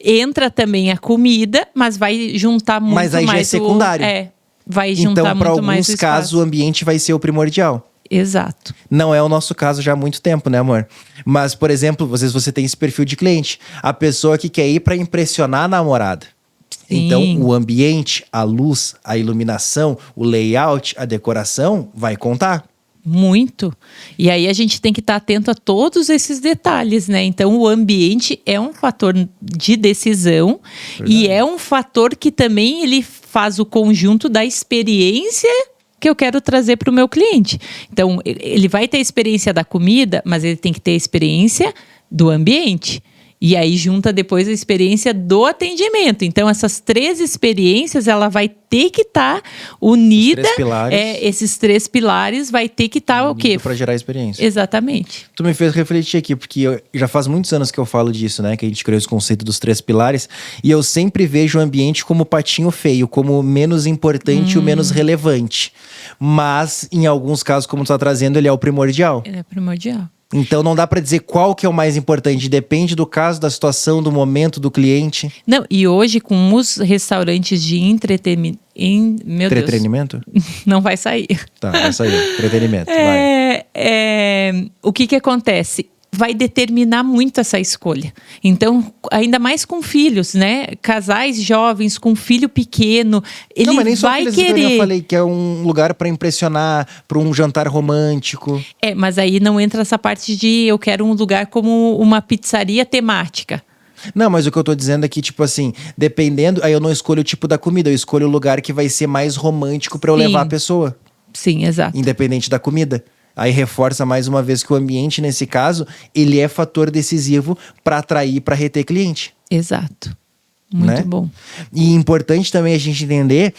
entra também a comida, mas vai juntar muito mais. Mas aí já é secundário. Vai juntar muito mais. Então, para alguns casos, o ambiente vai ser o primordial. Exato. Não é o nosso caso já há muito tempo, né, amor? Mas, por exemplo, às vezes você tem esse perfil de cliente. A pessoa que quer ir para impressionar a namorada. Sim. Então, o ambiente, a luz, a iluminação, o layout, a decoração vai contar. Muito. E aí a gente tem que estar atento a todos esses detalhes, né? Então, o ambiente é um fator de decisão. Verdade. E é um fator que também ele faz o conjunto da experiência que eu quero trazer para o meu cliente. Então, ele vai ter a experiência da comida, mas ele tem que ter a experiência do ambiente. E aí junta depois a experiência do atendimento. Então, essas 3 experiências, ela vai ter que estar unida. Os 3 pilares. Esses 3 pilares vai ter que estar o quê? Para gerar experiência. Exatamente. Tu me fez refletir aqui, porque já faz muitos anos que eu falo disso, né? Que a gente criou esse conceito dos 3 pilares. E eu sempre vejo o ambiente como patinho feio, como o menos importante e o menos relevante. Mas, em alguns casos, como tu tá trazendo, ele é o primordial. Ele é primordial. Então não dá para dizer qual que é o mais importante, depende do caso, da situação, do momento, do cliente. Não, e hoje com os restaurantes de entretenimento, entretenimento? Não vai sair. Tá, vai sair. Entretenimento, vai. O que acontece? Vai determinar muito essa escolha. Então, ainda mais com filhos, né? Casais jovens com filho pequeno, ele mas nem só vai filhos, querer. Eu falei que é um lugar para impressionar, para um jantar romântico. Mas aí não entra essa parte de eu quero um lugar como uma pizzaria temática. Não, mas o que eu tô dizendo é que, tipo assim, dependendo, aí eu não escolho o tipo da comida, eu escolho o lugar que vai ser mais romântico para eu levar a pessoa. Sim, exato. Independente da comida. Aí reforça mais uma vez que o ambiente, nesse caso, ele é fator decisivo para atrair, para reter cliente. Exato. Muito bom. E importante também a gente entender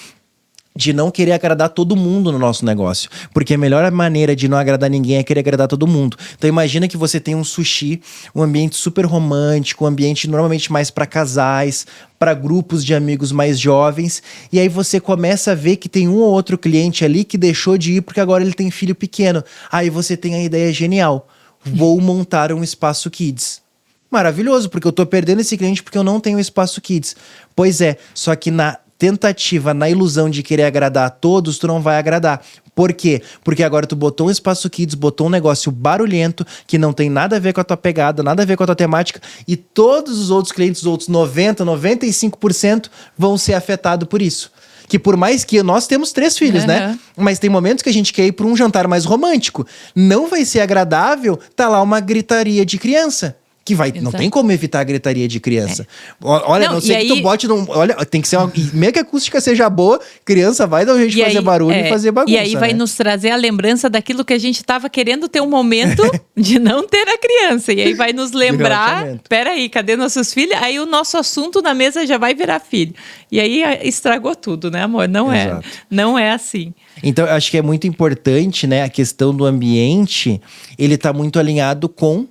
de não querer agradar todo mundo no nosso negócio. Porque a melhor maneira de não agradar ninguém é querer agradar todo mundo. Então imagina que você tem um sushi, um ambiente super romântico, um ambiente normalmente mais para casais, para grupos de amigos mais jovens, e aí você começa a ver que tem um ou outro cliente ali que deixou de ir porque agora ele tem filho pequeno. Aí você tem a ideia genial. Vou montar um espaço kids. Maravilhoso, porque eu tô perdendo esse cliente porque eu não tenho espaço kids. Pois é, só que na tentativa, na ilusão de querer agradar a todos, tu não vai agradar. Por quê? Porque agora tu botou um espaço kids, botou um negócio barulhento, que não tem nada a ver com a tua pegada, nada a ver com a tua temática, e todos os outros clientes, os outros 90%, 95% vão ser afetados por isso. Que por mais que nós temos 3 filhos, né? Mas tem momentos que a gente quer ir para um jantar mais romântico. Não vai ser agradável tá lá uma gritaria de criança. Que vai, não tem como evitar a gritaria de criança. Olha, não sei que tu bote... Olha, tem que ser uma... Mesmo que a acústica seja boa, criança vai dar um jeito de fazer barulho e fazer bagunça. E aí vai nos trazer a lembrança daquilo que a gente estava querendo ter um momento de não ter a criança. E aí vai nos lembrar... Peraí, cadê nossos filhos? Aí o nosso assunto na mesa já vai virar filho. E aí estragou tudo, né, amor? Não é assim. Então, eu acho que é muito importante, né? A questão do ambiente, ele tá muito alinhado com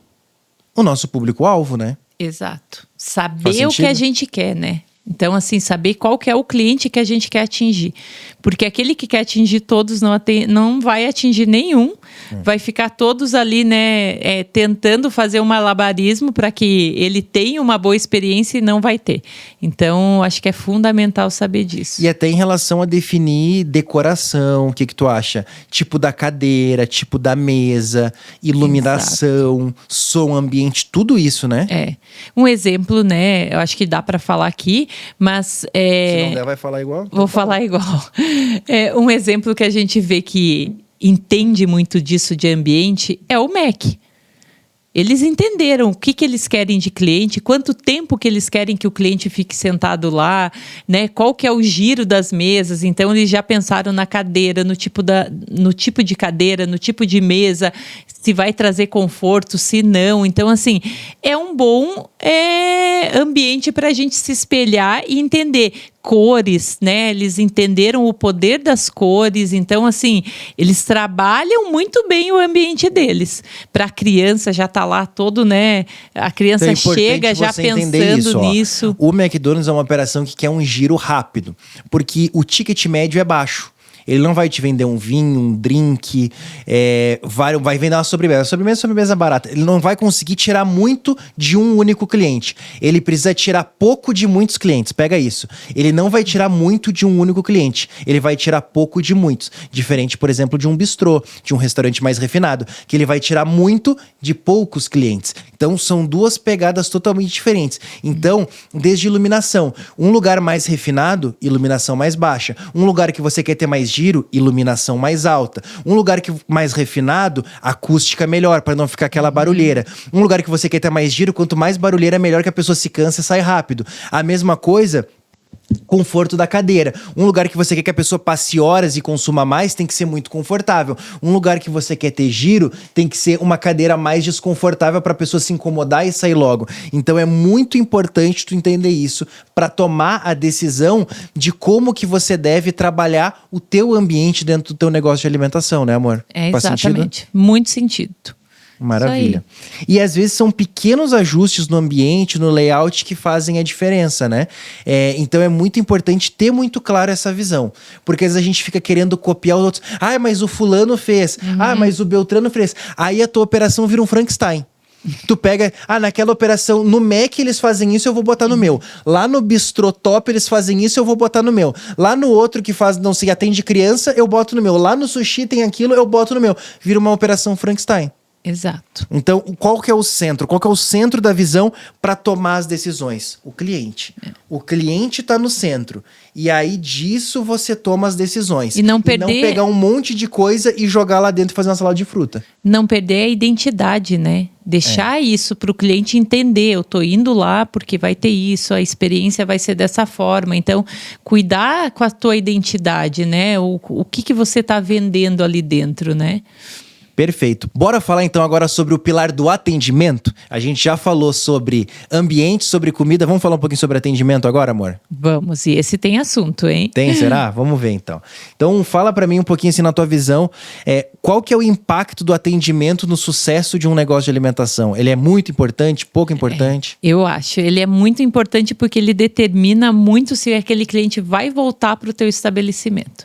o nosso público-alvo, né? Exato. Saber o que a gente quer, né? Então, assim, saber qual que é o cliente que a gente quer atingir. Porque aquele que quer atingir todos não vai atingir nenhum. Vai ficar todos ali, né, tentando fazer um malabarismo para que ele tenha uma boa experiência e não vai ter. Então, acho que é fundamental saber disso. E até em relação a definir decoração, o que tu acha? Tipo da cadeira, tipo da mesa, iluminação, som, ambiente, tudo isso, né? Um exemplo, né, eu acho que dá para falar aqui, mas... Se não der, vai falar igual? Vou falar igual. Um exemplo que a gente vê que entende muito disso de ambiente é o MEC. Eles entenderam o que eles querem de cliente, quanto tempo que eles querem que o cliente fique sentado lá, né? Qual que é o giro das mesas. Então, eles já pensaram na cadeira, no tipo de cadeira, no tipo de mesa, se vai trazer conforto, se não. Então, assim, é um bom ambiente para a gente se espelhar e entender cores, né? Eles entenderam o poder das cores, então assim, eles trabalham muito bem o ambiente deles. Para a criança já tá lá todo, né? A criança então, chega já pensando isso, nisso. O McDonald's é uma operação que quer um giro rápido, porque o ticket médio é baixo. Ele não vai te vender um vinho, um drink, vai vender uma sobremesa barata. Ele não vai conseguir tirar muito de um único cliente. Ele precisa tirar pouco de muitos clientes. Pega isso. Ele não vai tirar muito de um único cliente. Ele vai tirar pouco de muitos. Diferente, por exemplo, de um bistrô, de um restaurante mais refinado, que ele vai tirar muito de poucos clientes. Então, são duas pegadas totalmente diferentes. Então, desde iluminação. Um lugar mais refinado, iluminação mais baixa. Um lugar que você quer ter mais giro, iluminação mais alta. Um lugar mais refinado, acústica melhor, para não ficar aquela barulheira. Um lugar que você quer ter mais giro, quanto mais barulheira, melhor, que a pessoa se cansa e sai rápido. A mesma coisa, conforto da cadeira. Um lugar que você quer que a pessoa passe horas e consuma mais, tem que ser muito confortável. Um lugar que você quer ter giro, tem que ser uma cadeira mais desconfortável para a pessoa se incomodar e sair logo. Então é muito importante tu entender isso para tomar a decisão de como que você deve trabalhar o teu ambiente dentro do teu negócio de alimentação, né, amor? Faz Exatamente. sentido? Muito sentido. Maravilha. E às vezes são pequenos ajustes no ambiente, no layout, que fazem a diferença, né? Então é muito importante ter muito claro essa visão. Porque às vezes a gente fica querendo copiar os outros. Ah, mas o fulano fez. Ah, mas o Beltrano fez. Aí a tua operação vira um Frankenstein. Tu pega, naquela operação, no Mac eles fazem isso, eu vou botar no meu. Lá no Bistrô Top eles fazem isso, eu vou botar no meu. Lá no outro que faz, não sei, atende criança, eu boto no meu. Lá no sushi tem aquilo, eu boto no meu. Vira uma operação Frankenstein. Exato. Então, qual que é o centro? Qual que é o centro da visão para tomar as decisões? O cliente. O cliente está no centro. E aí, disso, você toma as decisões. E não pegar um monte de coisa e jogar lá dentro e fazer uma salada de fruta. Não perder a identidade, né? Deixar isso para o cliente entender. Eu tô indo lá porque vai ter isso, a experiência vai ser dessa forma. Então, cuidar com a tua identidade, né? O que você está vendendo ali dentro, né? Perfeito. Bora falar então agora sobre o pilar do atendimento? A gente já falou sobre ambiente, sobre comida. Vamos falar um pouquinho sobre atendimento agora, amor? Vamos, e esse tem assunto, hein? Tem, será? Vamos ver então. Então fala pra mim um pouquinho assim na tua visão, qual que é o impacto do atendimento no sucesso de um negócio de alimentação? Ele é muito importante, pouco importante? Eu acho, ele é muito importante porque ele determina muito se aquele cliente vai voltar para o teu estabelecimento.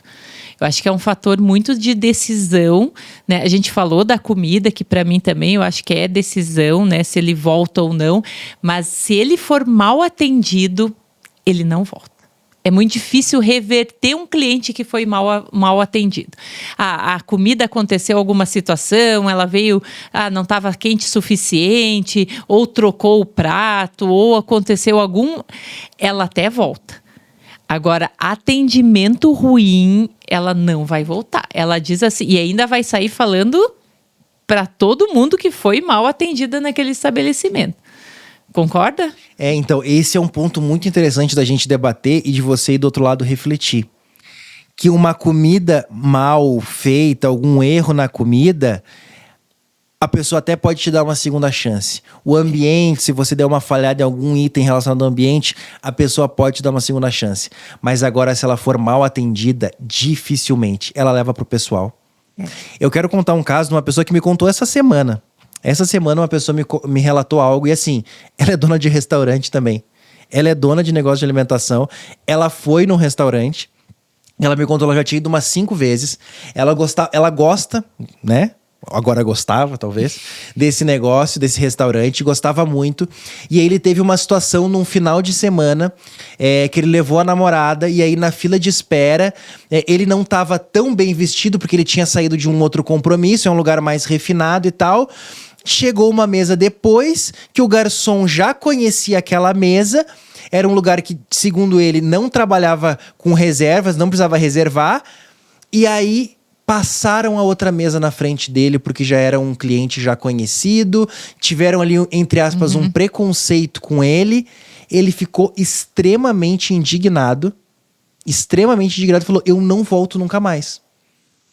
Eu acho que é um fator muito de decisão, né? A gente falou da comida, que para mim também eu acho que é decisão, né? Se ele volta ou não. Mas se ele for mal atendido, ele não volta. É muito difícil reverter um cliente que foi mal atendido. A comida aconteceu alguma situação, ela veio, não estava quente o suficiente, ou trocou o prato, ou aconteceu ela até volta. Agora, atendimento ruim, ela não vai voltar. Ela diz assim, e ainda vai sair falando para todo mundo que foi mal atendida naquele estabelecimento. Concorda? Então, esse é um ponto muito interessante da gente debater e de você ir do outro lado refletir. Que uma comida mal feita, algum erro na comida, a pessoa até pode te dar uma segunda chance. O ambiente, se você der uma falhada em algum item relacionado ao ambiente, a pessoa pode te dar uma segunda chance. Mas agora, se ela for mal atendida, dificilmente ela leva pro pessoal. Eu quero contar um caso de uma pessoa que me contou essa semana. Essa semana uma pessoa me relatou algo e assim, ela é dona de restaurante também. Ela é dona de negócio de alimentação. Ela foi num restaurante. Ela me contou, ela já tinha ido umas 5 vezes. Ela gosta, né? Agora gostava, talvez, desse negócio, desse restaurante, gostava muito. E aí ele teve uma situação num final de semana que ele levou a namorada e aí na fila de espera ele não estava tão bem vestido porque ele tinha saído de um outro compromisso, é um lugar mais refinado e tal. Chegou uma mesa depois que o garçom já conhecia aquela mesa. Era um lugar que, segundo ele, não trabalhava com reservas, não precisava reservar. E aí passaram a outra mesa na frente dele porque já era um cliente já conhecido, tiveram ali, entre aspas, um preconceito com ele. Ele ficou extremamente indignado, e falou, eu não volto nunca mais.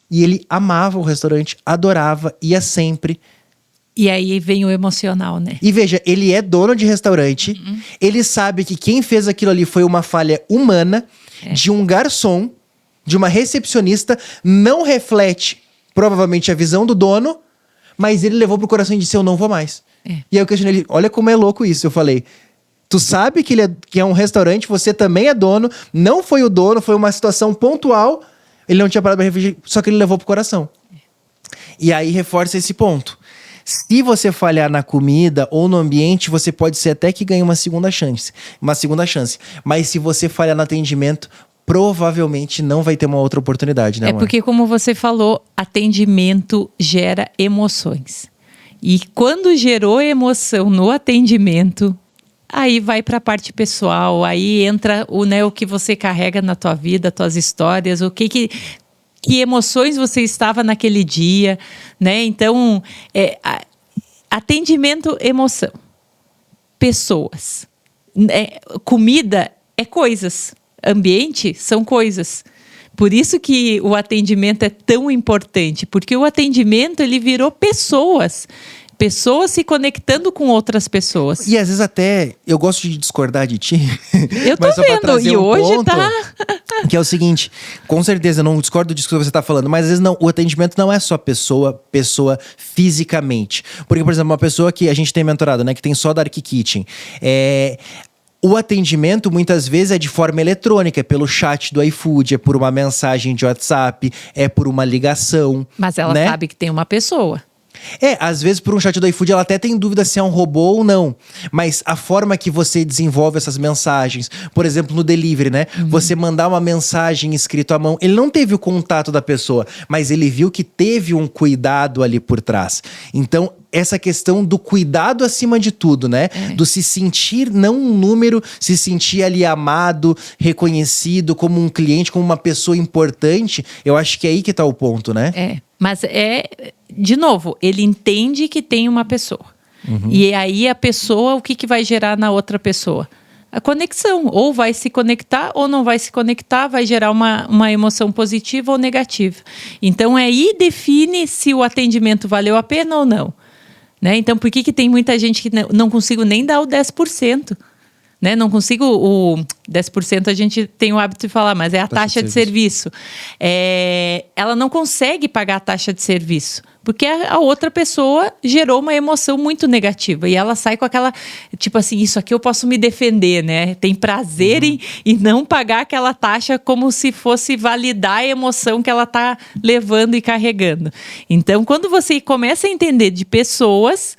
E ele amava o restaurante, adorava, ia sempre. E aí vem o emocional, né? E veja, ele é dono de restaurante, ele sabe que quem fez aquilo ali foi uma falha humana, de um garçom, de uma recepcionista, não reflete provavelmente a visão do dono, mas ele levou pro coração e disse, eu não vou mais. E aí eu questionei ele, olha como é louco isso. Eu falei, tu sabe que é um restaurante, você também é dono, não foi o dono, foi uma situação pontual, ele não tinha parado pra refletir, só que ele levou pro coração. E aí reforça esse ponto. Se você falhar na comida ou no ambiente, você pode ser até que ganhe uma segunda chance. Mas se você falhar no atendimento, provavelmente não vai ter uma outra oportunidade, né, amor? Porque, como você falou, atendimento gera emoções. E quando gerou emoção no atendimento, aí vai para a parte pessoal, aí entra o que você carrega na tua vida, tuas histórias, que emoções você estava naquele dia, né? Então, atendimento, emoção. Pessoas. Comida é coisas. Ambiente são coisas. Por isso que o atendimento é tão importante, porque o atendimento ele virou pessoas se conectando com outras pessoas. E às vezes até, eu gosto de discordar de ti. Eu tô vendo, e hoje tá... Que é o seguinte, com certeza, eu não discordo disso que você tá falando, mas às vezes não, o atendimento não é só pessoa fisicamente. Porque, por exemplo, uma pessoa que a gente tem mentorado, né, que tem só Dark Kitchen, o atendimento muitas vezes é de forma eletrônica, é pelo chat do iFood, é por uma mensagem de WhatsApp, é por uma ligação. Mas ela sabe que tem uma pessoa. Às vezes por um chat do iFood ela até tem dúvida se é um robô ou não. Mas a forma que você desenvolve essas mensagens, por exemplo, no delivery, né? Você mandar uma mensagem escrita à mão, ele não teve o contato da pessoa, mas ele viu que teve um cuidado ali por trás. Então, essa questão do cuidado acima de tudo, né? Do se sentir, não um número, se sentir ali amado, reconhecido como um cliente, como uma pessoa importante, eu acho que é aí que tá o ponto, né? Mas de novo, ele entende que tem uma pessoa. E aí a pessoa, o que vai gerar na outra pessoa? A conexão. Ou vai se conectar ou não vai se conectar, vai gerar uma emoção positiva ou negativa. Então aí define se o atendimento valeu a pena ou não. Né? Então por que tem muita gente que não consigo nem dar o 10%? Né? Não consigo o 10%, a gente tem o hábito de falar, mas é a taxa de serviço. Ela não consegue pagar a taxa de serviço, porque a outra pessoa gerou uma emoção muito negativa. E ela sai com aquela, tipo assim, isso aqui eu posso me defender, né? Tem prazer em não pagar aquela taxa como se fosse validar a emoção que ela está levando e carregando. Então, quando você começa a entender de pessoas,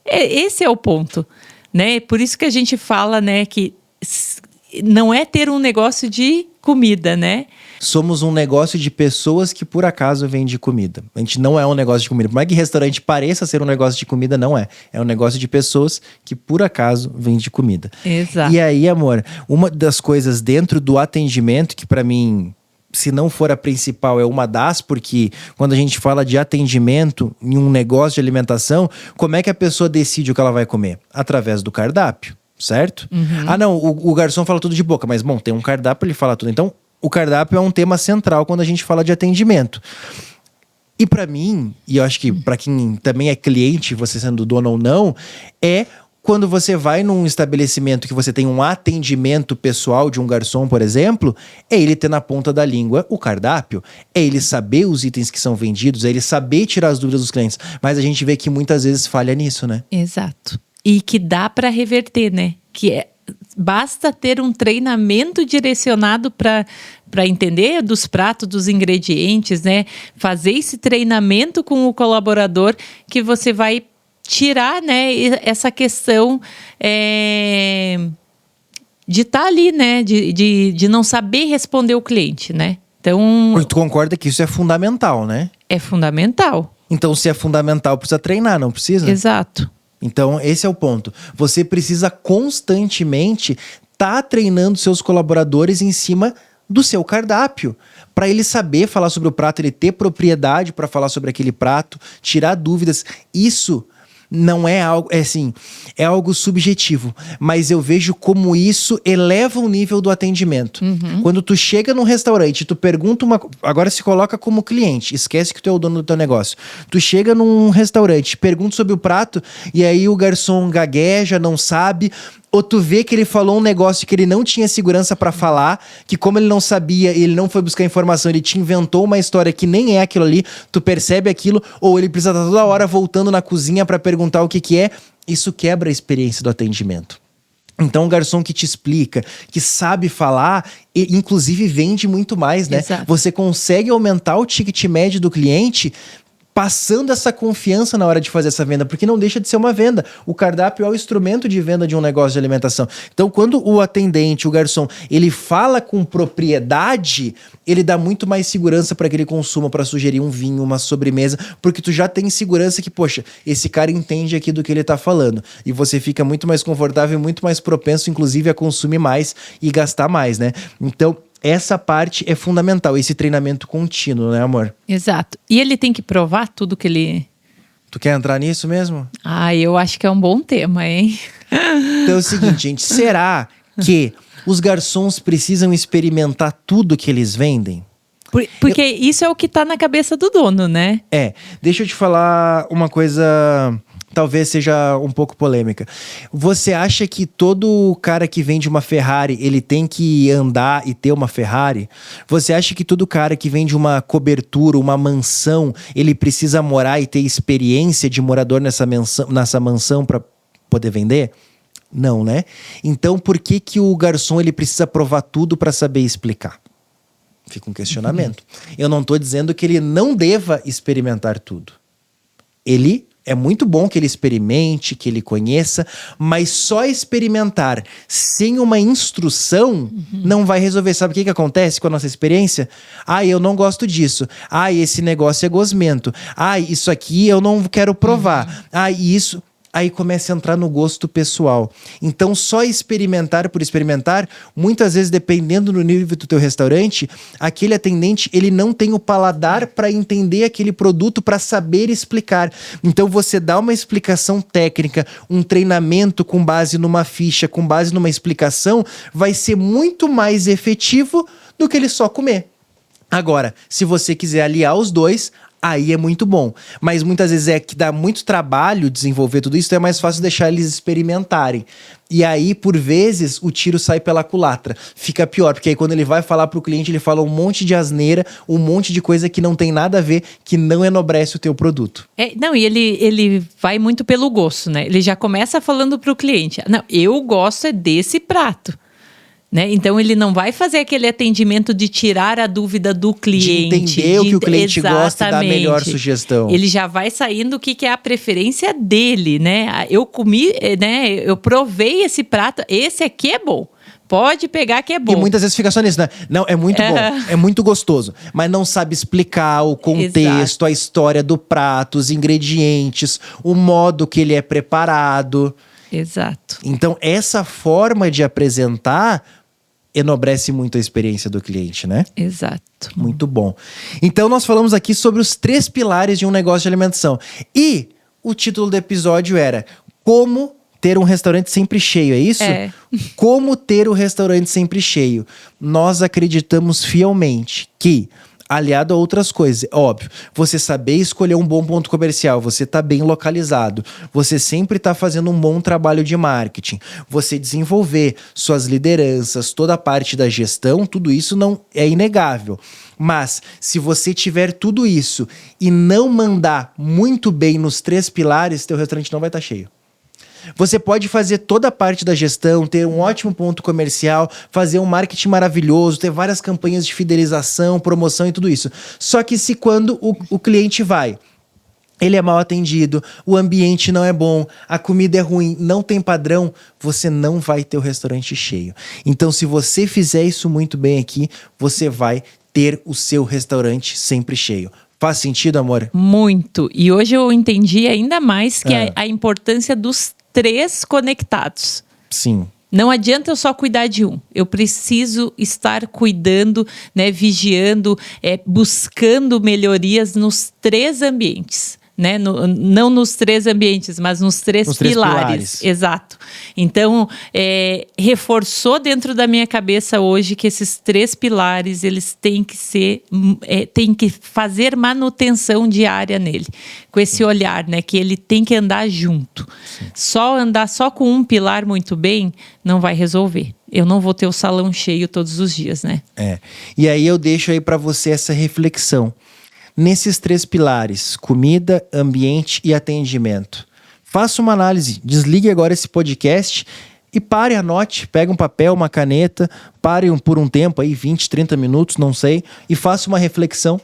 esse é o ponto. Né? Por isso que a gente fala, né, que não é ter um negócio de comida, né? Somos um negócio de pessoas que por acaso vende comida. A gente não é um negócio de comida. Por mais que restaurante pareça ser um negócio de comida, não é. É um negócio de pessoas que por acaso vende comida. Exato. E aí, amor, uma das coisas dentro do atendimento que pra mim, se não for a principal, é uma das, porque quando a gente fala de atendimento em um negócio de alimentação, como é que a pessoa decide o que ela vai comer? Através do cardápio, certo? Ah, não, o garçom fala tudo de boca, mas bom, tem um cardápio, ele fala tudo. Então, o cardápio é um tema central quando a gente fala de atendimento. E pra mim, e eu acho que pra quem também é cliente, você sendo dono ou não, quando você vai num estabelecimento que você tem um atendimento pessoal de um garçom, por exemplo, é ele ter na ponta da língua o cardápio, é ele saber os itens que são vendidos, é ele saber tirar as dúvidas dos clientes. Mas a gente vê que muitas vezes falha nisso, né? Exato. E que dá para reverter, né? Basta ter um treinamento direcionado para entender dos pratos, dos ingredientes, né? Fazer esse treinamento com o colaborador que você vai tirar, né, essa questão de estar ali, né, de não saber responder o cliente, né? Então, porque tu concorda que isso é fundamental, né? É fundamental. Então, se é fundamental, precisa treinar, não precisa? Exato. Então, esse é o ponto. Você precisa constantemente estar treinando seus colaboradores em cima do seu cardápio, para ele saber falar sobre o prato, ele ter propriedade para falar sobre aquele prato, tirar dúvidas. Isso não é algo, é algo subjetivo, mas eu vejo como isso eleva o nível do atendimento. Quando tu chega num restaurante, tu pergunta agora se coloca como cliente, esquece que tu é o dono do teu negócio. Tu chega num restaurante, pergunta sobre o prato, e aí o garçom gagueja, não sabe, ou tu vê que ele falou um negócio que ele não tinha segurança pra falar, que como ele não sabia, ele não foi buscar informação, ele te inventou uma história que nem é aquilo ali, tu percebe aquilo, ou ele precisa estar toda hora voltando na cozinha pra perguntar o que é. Isso quebra a experiência do atendimento. Então, o garçom que te explica, que sabe falar, e inclusive vende muito mais, né? Exato. Você consegue aumentar o ticket médio do cliente passando essa confiança na hora de fazer essa venda, porque não deixa de ser uma venda. O cardápio é o instrumento de venda de um negócio de alimentação. Então, quando o atendente, o garçom, ele fala com propriedade, ele dá muito mais segurança para que ele consuma, para sugerir um vinho, uma sobremesa, porque tu já tem segurança que, poxa, esse cara entende aqui do que ele tá falando. E você fica muito mais confortável e muito mais propenso, inclusive, a consumir mais e gastar mais, né? Então, essa parte é fundamental, esse treinamento contínuo, né, amor? Exato. E ele tem que provar tudo que ele... Tu quer entrar nisso mesmo? Eu acho que é um bom tema, hein? Então é o seguinte, gente, será que os garçons precisam experimentar tudo que eles vendem? Porque isso é o que tá na cabeça do dono, né? Deixa eu te falar uma coisa... Talvez seja um pouco polêmica. Você acha que todo cara que vende uma Ferrari, ele tem que andar e ter uma Ferrari? Você acha que todo cara que vende uma cobertura, uma mansão, ele precisa morar e ter experiência de morador nessa mansão para poder vender? Não, né? Então, por que o garçom ele precisa provar tudo para saber explicar? Fica um questionamento. Eu não estou dizendo que ele não deva experimentar tudo. É muito bom que ele experimente, que ele conheça, mas só experimentar sem uma instrução não vai resolver. Sabe o que acontece com a nossa experiência? Eu não gosto disso. Esse negócio é gosmento. Isso aqui eu não quero provar. Isso... Aí começa a entrar no gosto pessoal. Então, só experimentar por experimentar, muitas vezes, dependendo do nível do teu restaurante, aquele atendente, ele não tem o paladar para entender aquele produto, para saber explicar. Então, você dá uma explicação técnica, um treinamento com base numa ficha, com base numa explicação, vai ser muito mais efetivo do que ele só comer. Agora, se você quiser aliar os dois... Aí é muito bom, mas muitas vezes é que dá muito trabalho desenvolver tudo isso, então é mais fácil deixar eles experimentarem. E aí, por vezes, o tiro sai pela culatra. Fica pior, porque aí quando ele vai falar pro cliente, ele fala um monte de asneira, um monte de coisa que não tem nada a ver, que não enobrece o teu produto. E ele vai muito pelo gosto, né? Ele já começa falando pro cliente, não, eu gosto desse prato. Né? Então ele não vai fazer aquele atendimento de tirar a dúvida do cliente. De entender o que o cliente gosta e dar a melhor sugestão. Ele já vai saindo o que é a preferência dele, né? Eu comi, né? Eu provei esse prato, esse aqui é bom. Pode pegar que é bom. E muitas vezes fica só nisso, né? Não, é muito bom, é muito gostoso. Mas não sabe explicar o contexto, a história do prato, os ingredientes, o modo que ele é preparado. Exato. Então, essa forma de apresentar enobrece muito a experiência do cliente, né? Exato. Muito bom. Então, nós falamos aqui sobre os 3 pilares de um negócio de alimentação. E o título do episódio era Como ter um restaurante sempre cheio, é isso? Como ter o restaurante sempre cheio. Nós acreditamos fielmente que, aliado a outras coisas, óbvio, você saber escolher um bom ponto comercial, você tá bem localizado, você sempre tá fazendo um bom trabalho de marketing, você desenvolver suas lideranças, toda a parte da gestão, tudo isso não é inegável. Mas, se você tiver tudo isso e não mandar muito bem nos 3 pilares, teu restaurante não vai estar cheio. Você pode fazer toda a parte da gestão, ter um ótimo ponto comercial, fazer um marketing maravilhoso, ter várias campanhas de fidelização, promoção e tudo isso. Só que se quando o cliente vai, ele é mal atendido, o ambiente não é bom, a comida é ruim, não tem padrão, você não vai ter o restaurante cheio. Então, se você fizer isso muito bem aqui, você vai ter o seu restaurante sempre cheio. Faz sentido, amor? Muito. E hoje eu entendi ainda mais que a importância dos 3 conectados. Sim. Não adianta eu só cuidar de um. Eu preciso estar cuidando, né, vigiando, buscando melhorias nos 3 ambientes. Né? Não nos 3 ambientes, mas nos três pilares. Exato. Então, reforçou dentro da minha cabeça hoje que esses 3 pilares, eles têm que ser, têm que fazer manutenção diária nele. Com esse olhar, né? Que ele tem que andar junto. Andar só com um pilar muito bem, não vai resolver. Eu não vou ter o salão cheio todos os dias, né? E aí eu deixo aí para você essa reflexão. Nesses 3 pilares, comida, ambiente e atendimento. Faça uma análise, desligue agora esse podcast e pare, anote, pega um papel, uma caneta, pare por um tempo aí, 20, 30 minutos, não sei, e faça uma reflexão.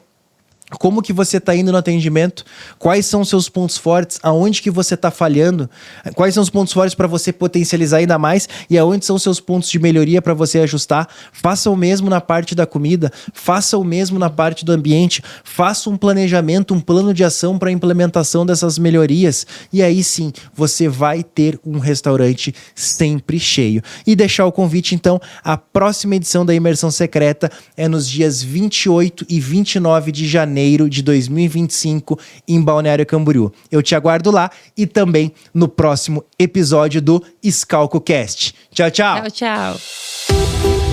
Como que você está indo no atendimento? Quais são os seus pontos fortes? Aonde que você está falhando? Quais são os pontos fortes para você potencializar ainda mais? E aonde são os seus pontos de melhoria para você ajustar? Faça o mesmo na parte da comida, faça o mesmo na parte do ambiente, faça um planejamento, um plano de ação para a implementação dessas melhorias. E aí sim, você vai ter um restaurante sempre cheio. E deixar o convite, então, a próxima edição da Imersão Secreta é nos dias 28 e 29 de janeiro de 2025 em Balneário Camboriú. Eu te aguardo lá e também no próximo episódio do ScalcoCast. Tchau, tchau! Tchau, tchau!